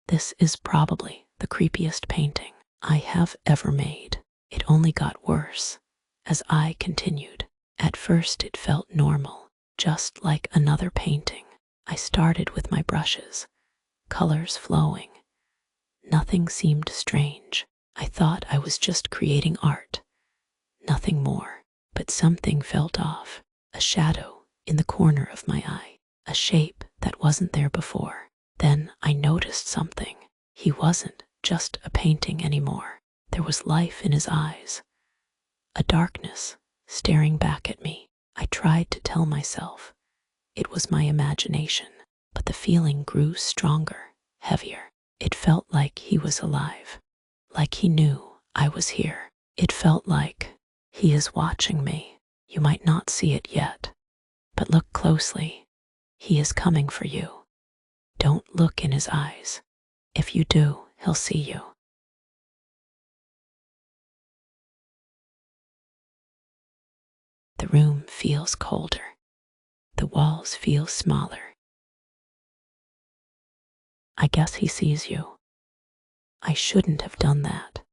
This is probably the creepiest painting I have ever made. It only got worse as I continued. At first it felt normal, just like another painting. I started with my brushes, colors flowing. Nothing seemed strange. I thought I was just creating art, nothing more. But something felt off. A shadow in the corner of my eye, a shape that wasn't there before. Then I noticed something. He wasn't just a painting anymore. There was life in his eyes, a darkness staring back at me. I tried to tell myself it was my imagination, but the feeling grew stronger, heavier. It felt like he was alive, like he knew I was here. It felt like he is watching me. You might not see it yet, but look closely. He is coming for you. Don't look in his eyes. If you do, he'll see you. The room feels colder. The walls feel smaller. I guess he sees you. I shouldn't have done that.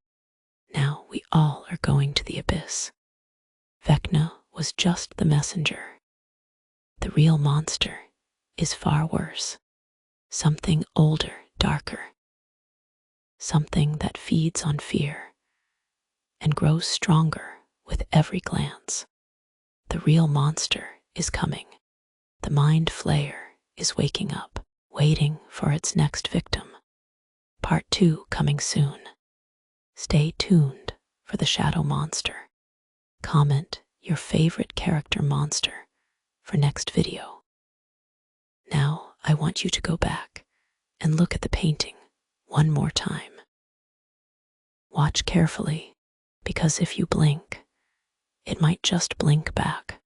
Now we all are going to the abyss. Vecna was just the messenger. The real monster is far worse. Something older, darker. Something that feeds on fear and grows stronger with every glance. The real monster is coming. The mind flayer is waking up, waiting for its next victim. Part 2 coming soon. Stay tuned for the shadow monster. Comment your favorite character monster for next video. Now I want you to go back and look at the painting one more time. Watch carefully, because if you blink, it might just blink back.